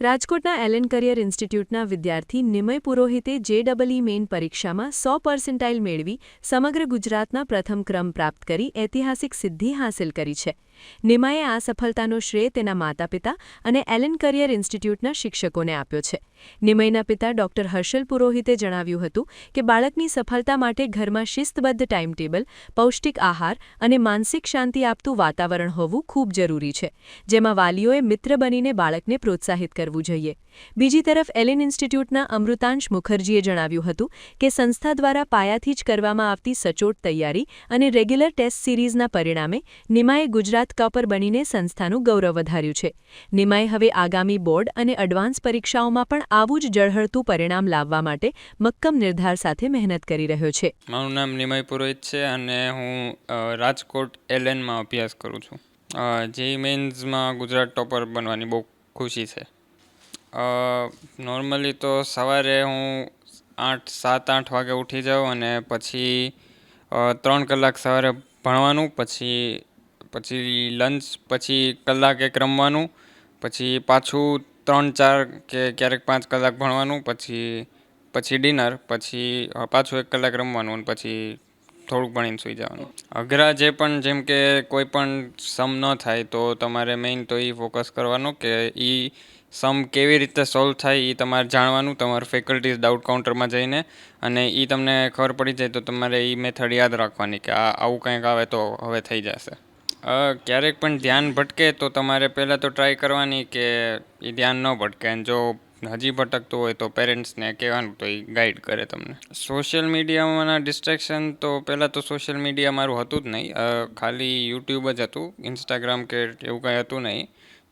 રાજકોટના Allan career ઇન્સ્ટિટ્યૂટના વિદ્યાર્થી નિમય પુરોહિતે JEE main પરીક્ષામાં 100% મેળવી સમગ્ર ગુજરાતના પ્રથમ ક્રમ પ્રાપ્ત કરી ઐતિહાસિક સિદ્ધિ હાંસલ કરી છે. નિમાએ આ સફળતાનો શ્રેય તેના માતાપિતા અને એલન કરિયર ઇન્સ્ટિટ્યૂટના શિક્ષકોને આપ્યો છે. નિમયના પિતા ડોક્ટર હર્ષલ પુરોહિતે જણાવ્યું હતું કે બાળકની સફળતા માટે ઘરમાં શિસ્તબદ્ધ ટાઈમટેબલ, પૌષ્ટિક આહાર અને માનસિક શાંતિ આપતું વાતાવરણ હોવું ખૂબ જરૂરી છે, જેમાં વાલીઓએ મિત્ર બનીને બાળકને પ્રોત્સાહિત કરવું જોઈએ. બીજી તરફ એલન ઇન્સ્ટિટ્યૂટના અમૃતાંશ મુખર્જીએ જણાવ્યું હતું કે સંસ્થા દ્વારા પાયાથી જ કરવામાં આવતી સચોટ તૈયારી અને રેગ્યુલર ટેસ્ટ સિરીઝના પરિણામે નિમાએ ગુજરાત ટોપર બનીને સંસ્થાનું ગૌરવ વધાર્યું છે. નિમાએ હવે આગામી બોર્ડ અને એડવાન્સ પરીક્ષાઓમાં પણ આવું જ ઝળહળતું પરિણામ લાવવા માટે મક્કમ નિર્ધાર સાથે મહેનત કરી રહ્યો છે. મારું નામ નિમય પુરોહિત છે અને હું રાજકોટ એલએનમાં અભ્યાસ કરું છું. JEE મેઇન્સમાં ગુજરાત ટોપર બનવાની બહુ ખુશી છે. નોર્મલી તો સવારે હું 7-8 વાગે ઉઠી જાઉં અને પછી 3 કલાક સવારે ભણવાનું, પછી લંચ, પછી કલાક એક રમવાનું, પછી પાછું 3-4 કે ક્યારેક 5 કલાક ભણવાનું, પછી ડિનર, પછી પાછું 1 કલાક રમવાનું અને પછી થોડુંક ભણીને સૂઈ જવાનું. અઘરા જે પણ જેમ કે કોઈ પણ સમ ન થાય તો તમારે મેઇન તો એ ફોકસ કરવાનું કે એ સમ કેવી રીતે સોલ્વ થાય એ તમારે જાણવાનું, તમારે ફેકલ્ટીઝ ડાઉટ કાઉન્ટરમાં જઈને, અને એ તમને ખબર પડી જાય તો તમારે એ મેથડ યાદ રાખવાની કે આવું કંઈક આવે તો હવે થઈ જશે. ક્યારેક પણ ધ્યાન ભટકે તો તમારે પહેલાં તો ટ્રાય કરવાની કે એ ધ્યાન ન ભટકે, અને જો હજી ભટકતું હોય તો પેરેન્ટ્સને કહેવાનું તો એ ગાઈડ કરે તમને. સોશિયલ મીડિયામાંના ડિસ્ટ્રેક્શન તો પહેલાં તો સોશિયલ મીડિયા મારું હતું જ નહીં, ખાલી યુટ્યુબ જ હતું, ઇન્સ્ટાગ્રામ કે એવું કાંઈ હતું નહીં,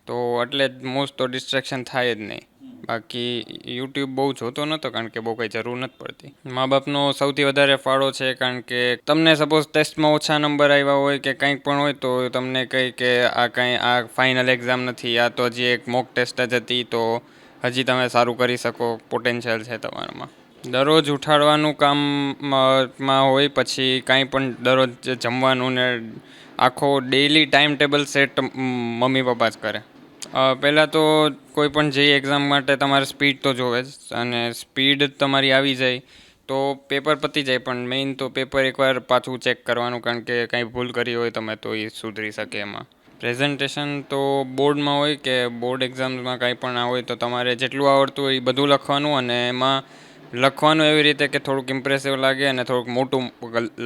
તો એટલે જ મોસ્ટ તો ડિસ્ટ્રેક્શન થાય જ નહીં. બાકી યુટ્યુબ બહુ જોતો નહોતો કારણ કે બહુ કંઈ જરૂર નથી પડતી. મા બાપનો સૌથી વધારે ફાળો છે, કારણ કે તમને સપોઝ ટેસ્ટમાં ઓછા નંબર આવ્યા હોય કે કંઈક પણ હોય તો તમને કહે કે આ ફાઇનલ એક્ઝામ નથી, આ તો હજી એક મોક ટેસ્ટ જ હતી, તો હજી તમે સારું કરી શકો, પોટેન્શિયલ છે તમારામાં. દરરોજ ઉઠાડવાનું કામમાં હોય, પછી કાંઈ પણ દરરોજ જમવાનું ને આખો daily time table set mummy papa જ કરે. પહેલાં તો કોઈ પણ જે એક્ઝામ માટે તમારે સ્પીડ તો જોવે જ, અને સ્પીડ તમારી આવી જાય તો પેપર પતી જાય, પણ મેઇન તો પેપર એકવાર પાછું ચેક કરવાનું, કારણ કે કાંઈ ભૂલ કરી હોય તમે તો એ સુધરી શકે એમાં. પ્રેઝન્ટેશન તો બોર્ડમાં હોય કે બોર્ડ એક્ઝામ્સમાં કાંઈ પણ ના હોય તો તમારે જેટલું આવડતું હોય એ બધું લખવાનું, અને એમાં લખવાનું એવી રીતે કે થોડુંક ઇમ્પ્રેસિવ લાગે અને થોડુંક મોટું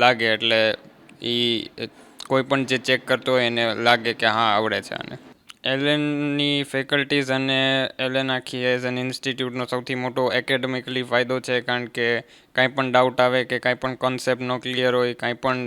લાગે, એટલે એ કોઈ પણ જે ચેક કરતો હોય એને લાગે કે હા આવડે છે આને. એલએનની ફેકલ્ટીઝ અને એલએન આખી એઝ એન ઇન્સ્ટિટ્યૂટનો સૌથી મોટો એકેડેમિકલી ફાયદો છે, કારણ કે કાંઈ પણ ડાઉટ આવે કે કાંઈ પણ કોન્સેપ્ટ ન ક્લિયર હોય, કાંઈ પણ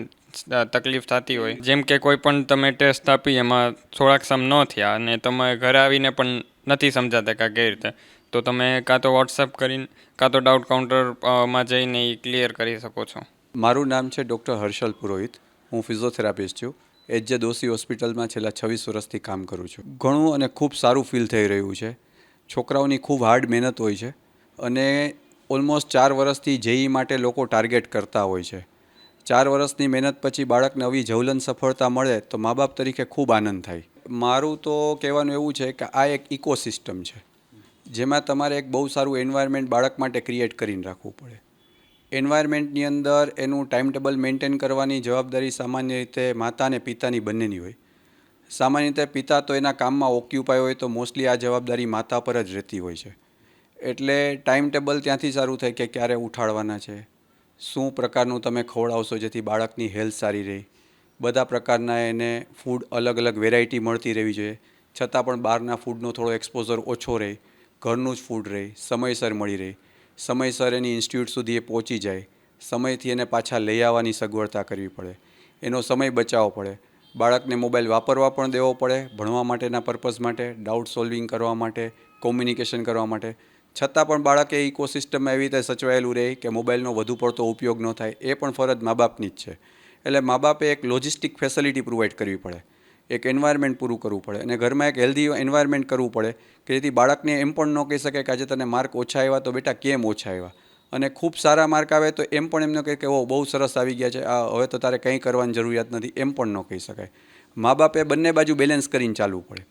તકલીફ થતી હોય, જેમ કે કોઈ પણ તમે ટેસ્ટ આપી એમાં થોડાક સમ ન થયા અને તમે ઘરે આવીને પણ નથી સમજાતા કે કઈ રીતે, તો તમે કાં તો વોટ્સએપ કરીને કાં તો ડાઉટ કાઉન્ટરમાં જઈને એ ક્લિયર કરી શકો છો. મારું નામ છે ડૉક્ટર હર્ષલ પુરોહિત. હું ફિઝિયોથેરાપિસ્ટ છું. HJ દોશી હોસ્પિટલમાં છેલ્લા 26 વર્ષથી કામ કરું છું. ઘણું અને ખૂબ સારું ફીલ થઈ રહ્યું છે. છોકરાઓની ખૂબ હાર્ડ મહેનત હોય છે, અને ઓલમોસ્ટ 4 વર્ષથી JEE માટે લોકો ટાર્ગેટ કરતા હોય છે. 4 વર્ષની મહેનત પછી બાળકને આવી જ્વલંત સફળતા મળે તો મા બાપ તરીકે ખૂબ આનંદ થાય. મારું તો કહેવાનું એવું છે કે આ એક ઇકોસિસ્ટમ છે, જેમાં તમારે એક બહુ સારું એન્વાયરમેન્ટ બાળક માટે ક્રિએટ કરીને રાખવું પડે. એન્વાયરમેન્ટની અંદર એનું ટાઈમ ટેબલ મેન્ટેન કરવાની જવાબદારી સામાન્ય રીતે માતા અને પિતાની બંનેની હોય. સામાન્ય રીતે પિતા તો એના કામમાં ઓક્યુપાય હોય તો મોસ્ટલી આ જવાબદારી માતા પર જ રહેતી હોય છે. એટલે ટાઈમ ટેબલ ત્યાંથી સારું થાય કે ક્યારે ઉઠાડવાના છે, શું પ્રકારનું તમે ખવડાવશો જેથી બાળકની હેલ્થ સારી રહે. બધા પ્રકારના એને ફૂડ અલગ અલગ વેરાયટી મળતી રહેવી જોઈએ, છતાં પણ બહારના ફૂડનો થોડો એક્સપોઝર ઓછો રહે, ઘરનું જ ફૂડ રહે, સમયસર મળી રહે, સમયસર એની ઇન્સ્ટિટ્યૂટ સુધી એ પહોંચી જાય, સમયથી એને પાછા લઈ આવવાની સગવડતા કરવી પડે, એનો સમય બચાવવો પડે. બાળકને મોબાઈલ વાપરવા પણ દેવો પડે, ભણવા માટેના પર્પઝ માટે, ડાઉટ સોલ્વિંગ કરવા માટે, કોમ્યુનિકેશન કરવા માટે. છતાં પણ બાળક એ ઇકોસિસ્ટમમાં એવી રીતે સચવાયેલું રહે કે મોબાઈલનો વધુ પડતો ઉપયોગ ન થાય, એ પણ ફરજ મા બાપની જ છે. એટલે મા બાપે એક લોજિસ્ટિક ફેસિલિટી પ્રોવાઈડ કરવી પડે, એક એન્વાયરમેન્ટ પૂરું કરવું પડે, અને ઘરમાં એક હેલ્ધી એન્વાયરમેન્ટ કરવું પડે કે જેથી બાળકને એમ પણ ન કહી શકે કે આજે તને માર્ક ઓછા આવ્યા તો બેટા કેમ ઓછા આવ્યા, અને ખૂબ સારા માર્ક આવે તો એમ પણ એમને કહે કે ઓ બહુ સરસ આવી ગયા છે, હવે તો તારે કંઈ કરવાની જરૂરિયાત નથી, એમ પણ ન કહી શકાય. મા બાપે બંને બાજુ બેલેન્સ કરીને ચાલવું પડે.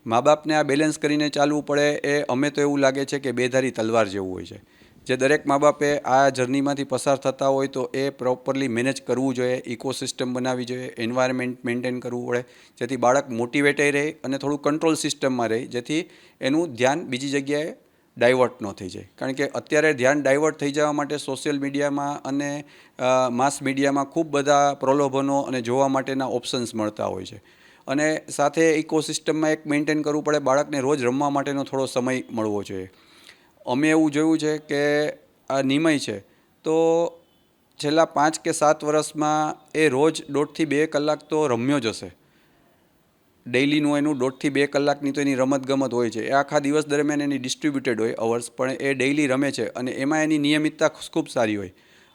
મા બાપને આ બેલેન્સ કરીને ચાલવું પડે એ અમે તો એવું લાગે છે કે બેધારી તલવાર જેવું હોય છે. જે દરેક મા બાપે આ જર્નીમાંથી પસાર થતા હોય તો એ પ્રોપરલી મેનેજ કરવું જોઈએ, ઇકોસિસ્ટમ બનાવવી જોઈએ, એન્વાયરમેન્ટ મેન્ટેન કરવું પડે, જેથી બાળક મોટિવેટેડ રહે અને થોડું કંટ્રોલ સિસ્ટમમાં રહે, જેથી એનું ધ્યાન બીજી જગ્યાએ ડાયવર્ટ ન થઈ જાય. કારણ કે અત્યારે ધ્યાન ડાયવર્ટ થઈ જવા માટે સોશિયલ મીડિયામાં અને માસ મીડિયામાં ખૂબ બધા પ્રલોભનો અને જોવા માટેના ઓપ્શન્સ મળતા હોય છે. અને સાથે ઇકોસિસ્ટમમાં એક મેન્ટેન કરવું પડે, બાળકને રોજ રમવા માટેનો થોડો સમય મળવો જોઈએ. અમે એવું જોયું છે કે આ નિમય છે તો છેલ્લા 5 કે 7 વર્ષમાં એ રોજ 1.5 થી 2 કલાક તો રમ્યો જ હશે. ડેઇલીનું એનું 1.5 થી 2 કલાકની તો એની રમતગમત હોય છે. એ આખા દિવસ દરમિયાન એની ડિસ્ટ્રીબ્યુટેડ હોય અવર્સ, પણ એ ડેઇલી રમે છે અને એમાં એની નિયમિતતા ખૂબ સારી હોય.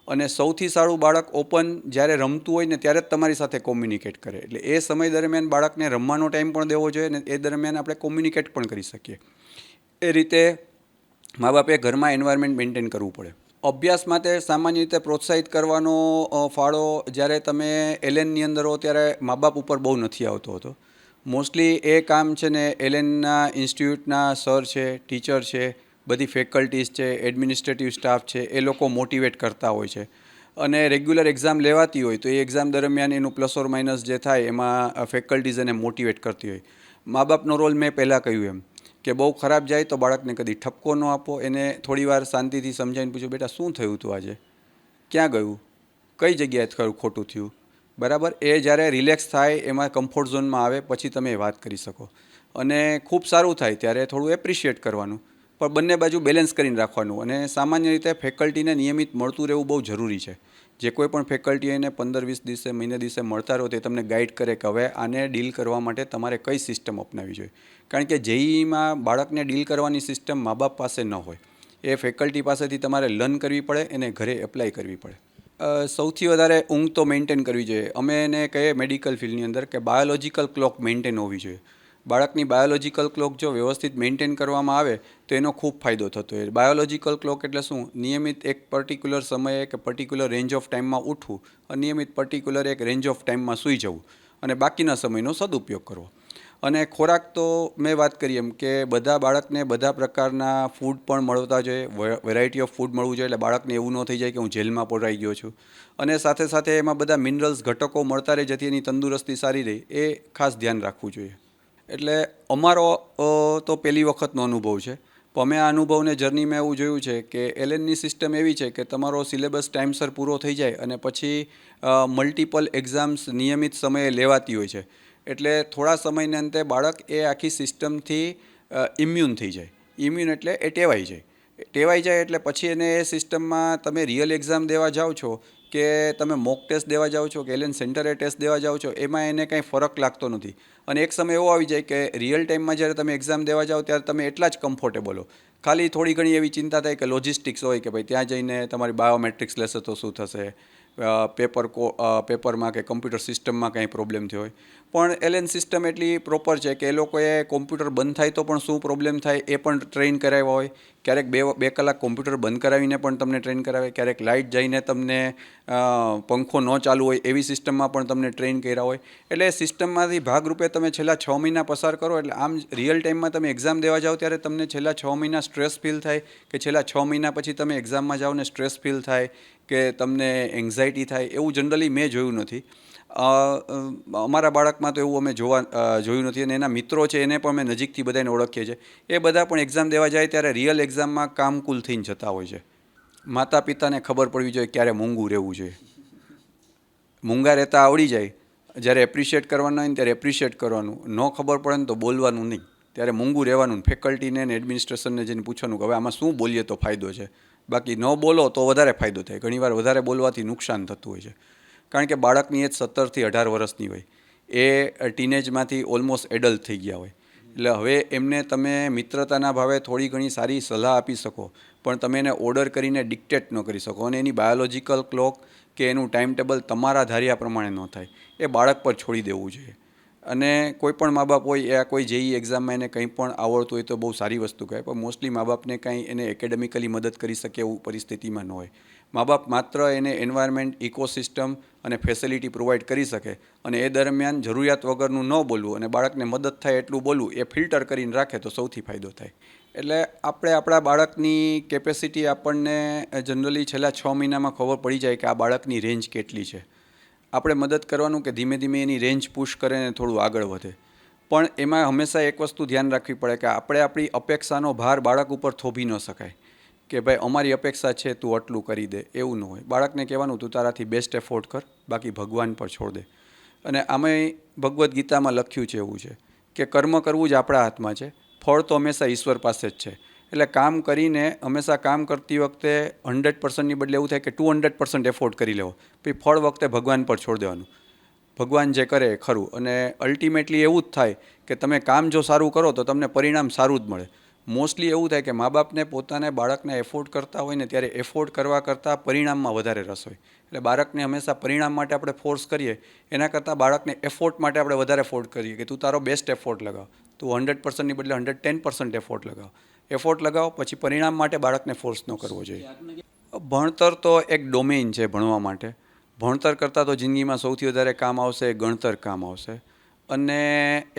અને સૌથી સારું બાળક ઓપન જ્યારે રમતું હોય ને ત્યારે જ તમારી સાથે કોમ્યુનિકેટ કરે. એટલે એ સમય દરમિયાન બાળકને રમવાનો ટાઈમ પણ દેવો જોઈએ ને એ દરમિયાન આપણે કોમ્યુનિકેટ પણ કરી શકીએ. એ રીતે મા બાપે ઘરમાં એન્વાયરમેન્ટ મેન્ટેન કરવું પડે. અભ્યાસ માટે સામાન્ય રીતે પ્રોત્સાહિત કરવાનો ફાળો જ્યારે તમે એલએનની અંદર હો ત્યારે મા બાપ ઉપર બહુ નથી આવતો હતો. મોસ્ટલી એ કામ છે ને એલએનના ઇન્સ્ટિટ્યૂટના સર છે, ટીચર છે, બધી ફેકલ્ટીઝ છે, એડમિનિસ્ટ્રેટિવ સ્ટાફ છે, એ લોકો મોટિવેટ કરતા હોય છે. અને રેગ્યુલર એક્ઝામ લેવાતી હોય તો એ એક્ઝામ દરમિયાન એનું પ્લસ ઓર માઇનસ જે થાય એમાં ફેકલ્ટીઝ એને મોટિવેટ કરતી હોય. મા બાપનો રોલ મેં પહેલાં કહ્યું એમ કે બહુ ખરાબ જાય તો બાળકને કદી ઠપકો ન આપો, એને થોડીવાર શાંતિથી સમજાવીને પૂછો, બેટા શું થયું હતું આજે, ક્યાં ગયું, કઈ જગ્યાએ ખરું ખોટું થયું, બરાબર. એ જ્યારે રિલેક્સ થાય, એમાં કમ્ફર્ટ ઝોનમાં આવે પછી તમે વાત કરી શકો. અને ખૂબ સારું થાય ત્યારે થોડું એપ્રિશિએટ કરવાનું, પણ બંને બાજુ બેલેન્સ કરીને રાખવાનું. અને સામાન્ય રીતે ફેકલ્ટીને નિયમિત મળતું રહેવું બહુ જરૂરી છે. જે કોઈ પણ ફેકલ્ટી એને 15-20 દિવસે, મહિને દિવસે મળતા રહો તે તમને ગાઈડ કરે કે હવે આને ડીલ કરવા માટે તમારે કઈ સિસ્ટમ અપનાવવી જોઈએ. કારણ કે જેઈમાં બાળકને ડીલ કરવાની સિસ્ટમ મા બાપ પાસે ન હોય, એ ફેકલ્ટી પાસેથી તમારે લર્ન કરવી પડે, એને ઘરે એપ્લાય કરવી પડે. સૌથી વધારે ઊંઘ તો મેન્ટેન કરવી જોઈએ. અમે એને કહીએ મેડિકલ ફિલ્ડની અંદર કે બાયોલોજિકલ ક્લોક મેન્ટેન હોવી જોઈએ. બાળકની બાયોલોજિકલ ક્લોક જો વ્યવસ્થિત મેન્ટેન કરવામાં આવે તો એનો ખૂબ ફાયદો થતો હોય. બાયોલોજિકલ ક્લોક એટલે શું? નિયમિત એક પર્ટિક્યુલર સમયે કે પર્ટિક્યુલર રેન્જ ઓફ ટાઈમમાં ઉઠવું, અનિયમિત પર્ટિક્યુલર એક રેન્જ ઓફ ટાઈમમાં સૂઈ જવું અને બાકીના સમયનો સદુપયોગ કરવો. અને ખોરાક તો મેં વાત કરી એમ કે બધા બાળકને બધા પ્રકારના ફૂડ પણ મળતા જોઈએ, વેરાયટી ઓફ ફૂડ મળવું જોઈએ. એટલે બાળકને એવું ન થઈ જાય કે હું જેલમાં પોરાઈ ગયો છું. અને સાથે સાથે એમાં બધા મિનરલ્સ ઘટકો મળતા રહે જેથી એની તંદુરસ્તી સારી રહે, એ ખાસ ધ્યાન રાખવું જોઈએ. એટલે અમારો તો પહેલી વખતનો અનુભવ છે, પણ અમે આ અનુભવને જર્નીમાં એવું જોયું છે કે એલએનની સિસ્ટમ એવી છે કે તમારો સિલેબસ ટાઈમસર પૂરો થઈ જાય અને પછી મલ્ટિપલ એક્ઝામ્સ નિયમિત સમયે લેવાતી હોય છે. એટલે થોડા સમયને અંતે બાળક એ આખી સિસ્ટમથી ઇમ્યુન થઈ જાય. ઇમ્યુન એટલે એ ટેવાઈ જાય એટલે પછી એને એ સિસ્ટમમાં તમે રિયલ એક્ઝામ દેવા જાઓ છો કે તમે મોક ટેસ્ટ દેવા જાઓ છો કે એલએન સેન્ટરે ટેસ્ટ દેવા જાઓ છો, એમાં એને કંઈ ફરક લાગતો નથી. અને એક સમય એવો આવી જાય કે રિયલ ટાઈમમાં જ્યારે તમે એક્ઝામ દેવા જાઓ ત્યારે તમે એટલા જ કમ્ફર્ટેબલ હો. ખાલી થોડી ઘણી એવી ચિંતા થાય કે લોજિસ્ટિક્સ હોય કે ભાઈ ત્યાં જઈને તમારી બાયોમેટ્રિક્સ લેશે તો શું થશે, પેપરમાં કે કમ્પ્યુટર સિસ્ટમમાં કંઈ પ્રોબ્લેમ થયો હોય. પણ એલએન સિસ્ટમ એટલી પ્રોપર છે કે એ લોકોએ કોમ્પ્યુટર બંધ થાય તો પણ શું પ્રોબ્લેમ થાય એ પણ ટ્રેન કરાવ્યા હોય. ક્યારેક 2 કલાક કોમ્પ્યુટર બંધ કરાવીને પણ તમને ટ્રેન કરાવે, ક્યારેક લાઇટ જઈને તમને પંખો ન ચાલુ હોય એવી સિસ્ટમમાં પણ તમને ટ્રેન કર્યા હોય. એટલે સિસ્ટમમાંથી ભાગરૂપે તમે છેલ્લા 6 મહિના પસાર કરો. એટલે આમ રિયલ ટાઈમમાં તમે એક્ઝામ દેવા જાઓ ત્યારે તમને છેલ્લા 6 મહિના સ્ટ્રેસ ફીલ થાય કે છેલ્લા 6 મહિના પછી તમે એક્ઝામમાં જાઓ ને સ્ટ્રેસ ફીલ થાય કે તમને એન્ઝાયટી થાય, એવું જનરલી મેં જોયું નથી. અમારા બાળકમાં તો એવું અમે જોયું નથી. અને એના મિત્રો છે એને પણ અમે નજીકથી બધાને ઓળખીએ છીએ. એ બધા પણ એક્ઝામ દેવા જાય ત્યારે રિયલ એક્ઝામમાં કામકુલ થઈને જતા હોય છે. માતા પિતાને ખબર પડવી જોઈએ ક્યારે મૂંગું રહેવું જોઈએ. મૂંગા રહેતા આવડી જાય, જ્યારે એપ્રિશિએટ કરવાનું હોય ને ત્યારે એપ્રિશિએટ કરવાનું, ન ખબર પડે ને તો બોલવાનું નહીં. ત્યારે મૂંગું રહેવાનું, ફેકલ્ટીને ને એડમિનિસ્ટ્રેશનને જઈને પૂછવાનું કે હવે આમાં શું બોલીએ તો ફાયદો છે. બાકી ન બોલો તો વધારે ફાયદો થાય. ઘણીવાર વધારે બોલવાથી નુકસાન થતું હોય છે. કારણ કે બાળકની એજ 17 થી 18 વર્ષની હોય, એ ટીનેજમાંથી ઓલમોસ્ટ એડલ્ટ થઈ ગયા હોય. એટલે હવે એમને તમે મિત્રતાના ભાવે થોડી ઘણી સારી સલાહ આપી શકો, પણ તમે એને ઓર્ડર કરીને ડિક્ટેટ ન કરી શકો. અને એની બાયોલોજિકલ ક્લોક કે એનું ટાઈમ ટેબલ તમારા ધાર્યા પ્રમાણે ન થાય, એ બાળક પર છોડી દેવું જોઈએ. અને કોઈ પણ મા બાપ હોય એ આ કોઈ જેઈ એક્ઝામમાં એને કંઈ પણ આવડતું હોય તો બહુ સારી વસ્તુ કહેવાય, પણ મોસ્ટલી મા બાપને કાંઈ એને એકેડેમિકલી મદદ કરી શકે એવું પરિસ્થિતિમાં ન હોય. મા બાપ માત્ર એને એન્વાયરમેન્ટ, ઇકોસિસ્ટમ અને ફેસિલિટી પ્રોવાઈડ કરી શકે અને એ દરમિયાન જરૂરિયાત વગરનું ન બોલવું અને બાળકને મદદ થાય એટલું બોલવું એ ફિલ્ટર કરીને રાખે તો સૌથી ફાયદો થાય. એટલે આપણે આપણા બાળકની કેપેસિટી આપણને જનરલી છેલ્લા 6 મહિનામાં ખબર પડી જાય કે આ બાળકની રેન્જ કેટલી છે. આપણે મદદ કરવાનું કે ધીમે ધીમે એની રેન્જ પુશ કરે ને થોડું આગળ વધે. પણ એમાં હંમેશા એક વસ્તુ ધ્યાન રાખવી પડે કે આપણે આપણી અપેક્ષાનો ભાર બાળક ઉપર થોભી ન શકાય કે ભાઈ અમારી અપેક્ષા છે તું આટલું કરી દે, એવું ન હોય. બાળકને કહેવાનું તું તારાથી બેસ્ટ એફોર્ડ કર, બાકી ભગવાન પર છોડ દે. અને આમેય ભગવદ્ ગીતામાં લખ્યું છે એવું છે કે કર્મ કરવું જ આપણા હાથમાં છે, ફળ તો હંમેશા ઈશ્વર પાસે જ છે. એટલે કામ કરીને હંમેશા કામ કરતી વખતે 100%ની બદલે એવું થાય કે 200% એફોર્ડ કરી લેવો, પછી ફળ વખતે ભગવાન પર છોડી દેવાનું. ભગવાન જે કરે એ ખરું. અને અલ્ટિમેટલી એવું જ થાય કે તમે કામ જો સારું કરો તો તમને પરિણામ સારું જ મળે. મોસ્ટલી એવું થાય કે મા બાપને પોતાને બાળકને એફોર્ડ કરતા હોય ને ત્યારે એફોર્ડ કરવા કરતાં પરિણામમાં વધારે રસ હોય. એટલે બાળકને હંમેશા પરિણામ માટે આપણે ફોર્સ કરીએ એના કરતાં બાળકને એફોર્ટ માટે આપણે વધારે ફોર્સ કરીએ કે તું તારો બેસ્ટ એફોર્ટ લગાવ, તું 100%ની બદલે 110% એફોર્ટ લગાવ. એફોર્ટ લગાવો, પછી પરિણામ માટે બાળકને ફોર્સ ન કરવો જોઈએ. ભણતર તો એક ડોમેઇન છે ભણવા માટે. ભણતર કરતાં તો જિંદગીમાં સૌથી વધારે કામ આવશે ગણતર કામ આવશે. અને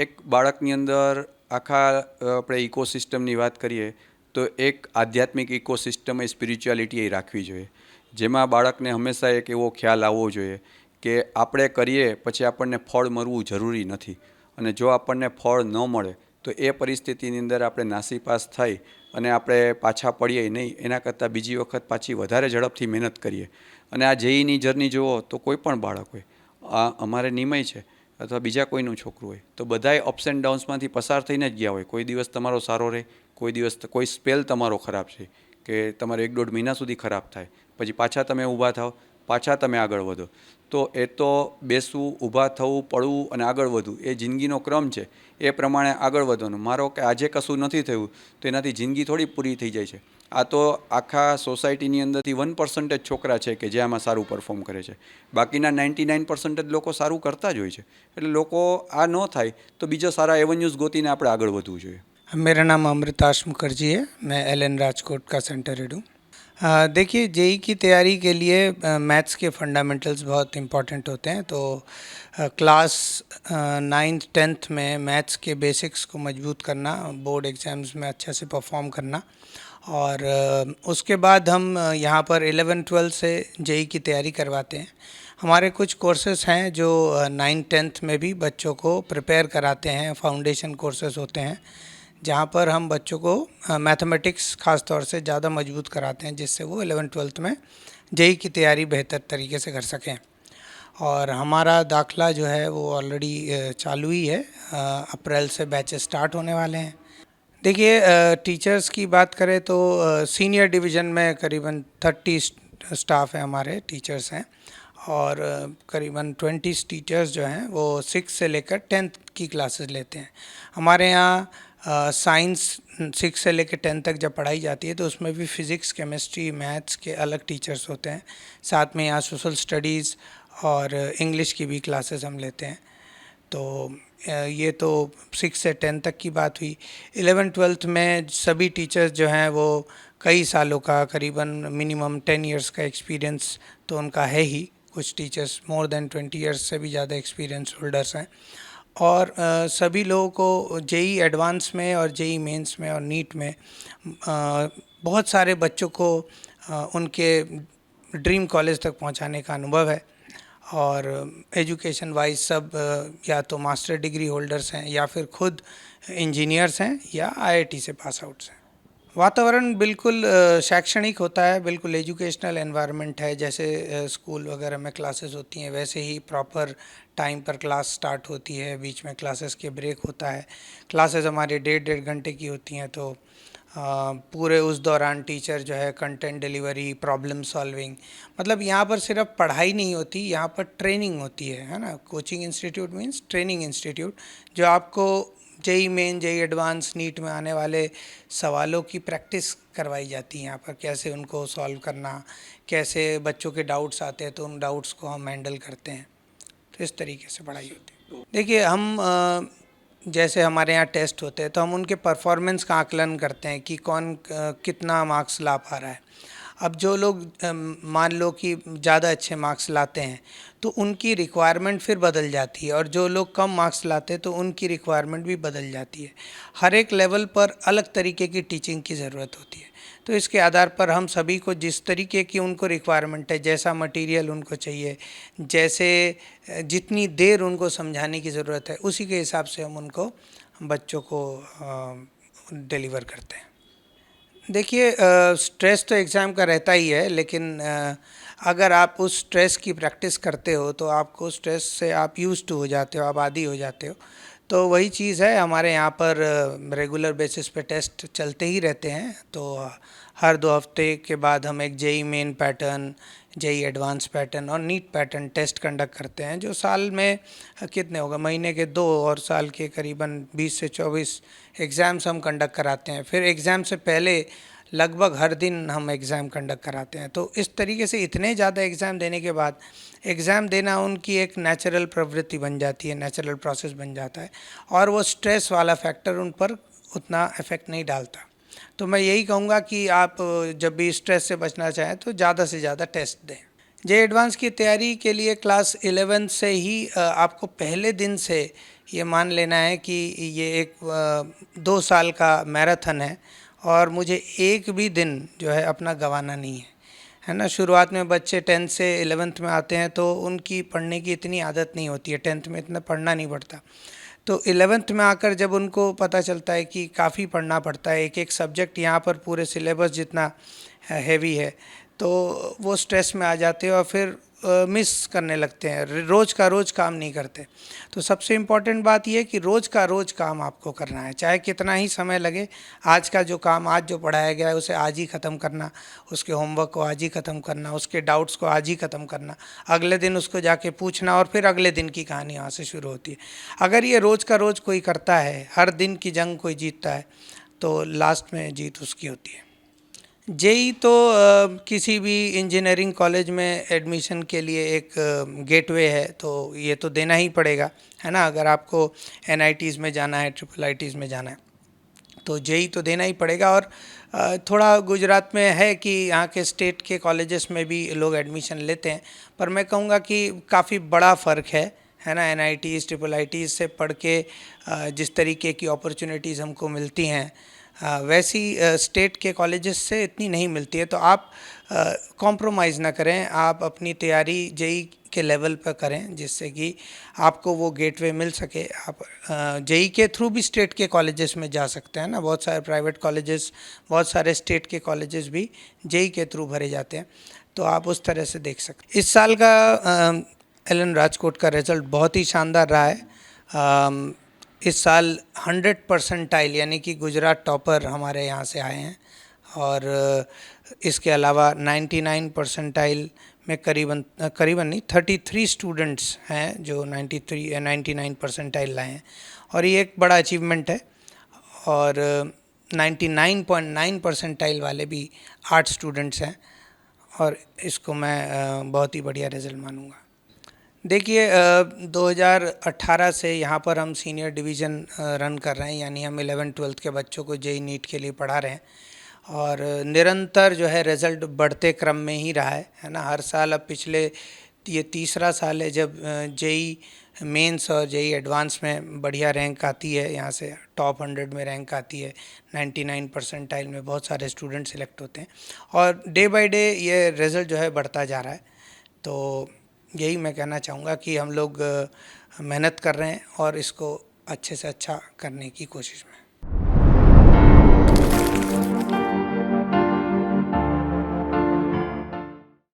એક બાળકની અંદર આખા આપણે ઇકોસિસ્ટમની વાત કરીએ તો એક આધ્યાત્મિક ઇકોસિસ્ટમ એ સ્પિરિચ્યુઆલિટી એ રાખવી જોઈએ, જેમાં બાળકને હંમેશા એક એવો ખ્યાલ આવવો જોઈએ કે આપણે કરીએ પછી આપણને ફળ મળવું જરૂરી નથી. અને જો આપણને ફળ ન મળે તો એ પરિસ્થિતિની અંદર આપણે નાસીપાસ થઈ અને આપણે પાછા પડીએ નહીં, એના કરતાં બીજી વખત પાછી વધારે ઝડપથી મહેનત કરીએ. અને આ જેઈની જર્ની જુઓ તો કોઈ પણ બાળક હોય, આ અમારે નિમય છે અથવા બીજા કોઈનું છોકરું હોય, તો બધાય અપ્સ એન્ડ ડાઉન્સમાંથી પસાર થઈને જ ગયા હોય. કોઈ દિવસ તમારો સારો રહે, કોઈ દિવસ કોઈ સ્પેલ તમારો ખરાબ છે કે તમારે 1-1.5 મહિના સુધી ખરાબ થાય, પછી પાછા તમે ઊભા થાવ, પાછા તમે આગળ વધો. તો એ તો બેસવું, ઊભા થવું, પડવું અને આગળ વધવું એ જિંદગીનો ક્રમ છે. એ પ્રમાણે આગળ વધવાનું. મારો કે આજે કશું નથી થયું તો એનાથી જિંદગી થોડી પૂરી થઈ જાય છે. આ તો આખા સોસાયટીની અંદરથી 1% જ છોકરા છે કે જે આમાં સારું પરફોર્મ કરે છે, બાકીના 99% જ લોકો સારું કરતા જ હોય છે. એટલે લોકો આ ન થાય તો બીજા સારા એવન્યુઝ ગોતીને આપણે આગળ વધવું જોઈએ. मेरा नाम अमृताश मुखर्जी है, मैं एलएन राजकोट का सेंटर हेड हूँ। देखिए, जेई की तैयारी के लिए मैथ्स के फंडामेंटल्स बहुत इम्पोर्टेंट होते हैं। तो क्लास 9th-10th में मैथ्स के बेसिक्स को मजबूत करना, बोर्ड एग्ज़ाम्स में अच्छे से परफॉर्म करना, और उसके बाद हम यहाँ पर 11th-12th से जेई की तैयारी करवाते हैं। हमारे कुछ कोर्सेज हैं जो 9th-10th में भी बच्चों को प्रिपेयर कराते हैं। फाउंडेशन कोर्सेज होते हैं जहाँ पर हम बच्चों को मैथमेटिक्स ख़ास तौर से ज़्यादा मजबूत कराते हैं, जिससे वो 11th-12th में जेई की तैयारी बेहतर तरीके से कर सकें। और हमारा दाखला जो है वो ऑलरेडी चालू ही है। अप्रैल से बैचेस स्टार्ट होने वाले हैं। देखिए, टीचर्स की बात करें तो सीनियर डिवीज़न में करीबन 30 स्टाफ हैं, हमारे टीचर्स हैं, और करीबन 20 टीचर्स जो हैं वो 6 से लेकर 10th की क्लासेस लेते हैं। हमारे यहाँ साइंस 6 से लेकर 10th तक जब पढ़ाई जाती है तो उसमें भी फिज़िक्स, केमिस्ट्री, मैथ्स के अलग टीचर्स होते हैं। साथ में यहाँ सोशल स्टडीज़ और इंग्लिश की भी क्लासेस हम लेते हैं। तो ये तो 6 से 10 तक की बात हुई। 11th-12th में सभी टीचर्स जो हैं वो कई सालों का, करीबन मिनिमम 10 इयर्स का एक्सपीरियंस तो उनका है ही। कुछ टीचर्स मोर देन 20 इयर्स से भी ज़्यादा एक्सपीरियंस होल्डर्स हैं। और सभी लोगों को जेई एडवांस में और जेई मेंस में और नीट में बहुत सारे बच्चों को उनके ड्रीम कॉलेज तक पहुंचाने का अनुभव है। और एजुकेशन वाइज सब या तो मास्टर डिग्री होल्डर्स हैं या फिर खुद इंजीनियर्स हैं या आईआईटी से पास आउट्स हैं। वातावरण बिल्कुल शैक्षणिक होता है, बिल्कुल एजुकेशनल एनवायरनमेंट है। जैसे स्कूल वगैरह में क्लासेस होती हैं वैसे ही प्रॉपर टाइम पर क्लास स्टार्ट होती है, बीच में क्लासेस के ब्रेक होता है। क्लासेस हमारे 1.5 घंटे की होती हैं, तो पूरे उस दौरान टीचर जो है कंटेंट डिलीवरी, प्रॉब्लम सॉल्विंग, मतलब यहाँ पर सिर्फ पढ़ाई नहीं होती, यहाँ पर ट्रेनिंग होती है ना। Coaching institute means training institute, जो आपको JEE Main, JEE advance, NEET में आने वाले सवालों की प्रैक्टिस करवाई जाती है। यहाँ पर कैसे उनको सॉल्व करना, कैसे बच्चों के डाउट्स आते हैं तो उन डाउट्स को हम हैंडल करते हैं। तो इस तरीके से पढ़ाई होती है। देखिए हम जैसे हमारे यहाँ टेस्ट होते हैं तो हम उनके परफॉर्मेंस का आकलन करते हैं कि कौन कितना मार्क्स ला पा रहा है। अब जो लोग मान लो कि ज़्यादा अच्छे मार्क्स लाते हैं तो उनकी रिक्वायरमेंट फिर बदल जाती है, और जो लोग कम मार्क्स लाते हैं तो उनकी रिक्वायरमेंट भी बदल जाती है। हर एक लेवल पर अलग तरीके की टीचिंग की ज़रूरत होती है। तो इसके आधार पर हम सभी को जिस तरीके की उनको रिक्वायरमेंट है, जैसा मटेरियल उनको चाहिए, जैसे जितनी देर उनको समझाने की ज़रूरत है, उसी के हिसाब से हम उनको बच्चों को डिलीवर करते हैं। देखिए स्ट्रेस तो एग्ज़ाम का रहता ही है, लेकिन अगर आप उस स्ट्रेस की प्रैक्टिस करते हो तो आपको स्ट्रेस से आप यूज़ टू हो जाते हो, आप आदी हो जाते हो। तो वही चीज़ है, हमारे यहाँ पर रेगुलर बेसिस पे टेस्ट चलते ही रहते हैं। तो हर 2 हफ्ते के बाद हम एक JEE Main pattern, JEE advance pattern और नीट पैटर्न टेस्ट कंडक्ट करते हैं, जो साल में कितने होगा, महीने के 2 और साल के करीबन 20 से 24 एग्ज़ाम्स हम कंडक्ट कराते हैं। फिर एग्ज़ाम से पहले लगभग हर दिन हम एग्ज़ाम कंडक्ट कराते हैं। तो इस तरीके से इतने ज़्यादा एग्ज़ाम देने के बाद एग्ज़ाम देना उनकी एक नेचुरल प्रवृत्ति बन जाती है, नेचुरल प्रोसेस बन जाता है, और वो स्ट्रेस वाला फैक्टर उन पर उतना इफ़ेक्ट नहीं डालता। तो मैं यही कहूँगा कि आप जब भी स्ट्रेस से बचना चाहें तो ज़्यादा से ज़्यादा टेस्ट दें। जे एडवांस की तैयारी के लिए क्लास 11 से ही आपको पहले दिन से ये मान लेना है कि ये एक 2 साल का मैराथन है, और मुझे एक भी दिन जो है अपना गंवाना नहीं है ना। शुरुआत में बच्चे 10th से 11th में आते हैं तो उनकी पढ़ने की इतनी आदत नहीं होती है, 10th में इतना पढ़ना नहीं पड़ता। तो 11th में आकर जब उनको पता चलता है कि काफ़ी पढ़ना पड़ता है, एक एक सब्जेक्ट यहाँ पर पूरे सिलेबस जितना हैवी है, तो वो स्ट्रेस में आ जाते हैं और फिर मिस करने लगते हैं, रोज़ का रोज़ काम नहीं करते। तो सबसे इम्पॉर्टेंट बात यह है कि रोज़ का रोज़ काम आपको करना है, चाहे कितना ही समय लगे। आज का जो काम आज जो पढ़ाया गया है उसे आज ही ख़त्म करना, उसके होमवर्क को आज ही ख़त्म करना, उसके डाउट्स को आज ही ख़त्म करना, अगले दिन उसको जाके पूछना, और फिर अगले दिन की कहानी यहाँ से शुरू होती है। अगर ये रोज़ का रोज़ कोई करता है, हर दिन की जंग कोई जीतता है, तो लास्ट में जीत उसकी होती है। जेई तो किसी भी इंजीनियरिंग कॉलेज में एडमिशन के लिए एक गेटवे है, तो ये तो देना ही पड़ेगा, है ना। अगर आपको एनआईटीज़ में जाना है, ट्रिपल आईटीज़ में जाना है, तो जेई तो देना ही पड़ेगा। और थोड़ा गुजरात में है कि यहाँ के स्टेट के कॉलेजेस में भी लोग एडमिशन लेते हैं, पर मैं कहूँगा कि काफ़ी बड़ा फ़र्क है ना। एनआईटीज़, ट्रिपल आईटीज़ से पढ़ के जिस तरीके की अपॉर्चुनिटीज़ हमको मिलती हैं, वैसी स्टेट के कॉलेजेस से इतनी नहीं मिलती है। तो आप कॉम्प्रोमाइज़ ना करें, आप अपनी तैयारी जेई के लेवल पर करें, जिससे कि आपको वो गेटवे मिल सके। आप जेई के थ्रू भी स्टेट के कॉलेजेस में जा सकते हैं ना, बहुत सारे प्राइवेट कॉलेजेस, बहुत सारे स्टेट के कॉलेजेस भी जेई के थ्रू भरे जाते हैं, तो आप उस तरह से देख सकते हैं। इस साल का एलन राजकोट का रिज़ल्ट बहुत ही शानदार रहा है। इस साल 100 परसेंटाइल यानी कि गुजरात टॉपर हमारे यहाँ से आए हैं, और इसके अलावा 99 परसेंटाइल में करीबन नहीं 33 स्टूडेंट्स हैं जो 99 परसेंटाइल लाए हैं, और ये एक बड़ा अचीवमेंट है। और 99.9 परसेंटाइल वाले भी 8 स्टूडेंट्स हैं, और इसको मैं बहुत ही बढ़िया रिज़ल्ट मानूंगा। देखिए 2018 से यहाँ पर हम सीनियर डिवीज़न रन कर रहे हैं, यानी हम 11th-12th के बच्चों को जेई नीट के लिए पढ़ा रहे हैं, और निरंतर जो है रिज़ल्ट बढ़ते क्रम में ही रहा है ना। हर साल, अब पिछले ये तीसरा साल है जब जेई मेंस और जेई एडवांस में बढ़िया रैंक आती है, यहाँ से टॉप 100 में रैंक आती है, 99 परसेंटाइल में बहुत सारे स्टूडेंट सिलेक्ट होते हैं, और डे बाय डे ये रिज़ल्ट जो है बढ़ता जा रहा है। तो यही मैं कहना चाहूँगा कि हम लोग मेहनत कर रहे हैं और इसको अच्छे से अच्छा करने की कोशिश में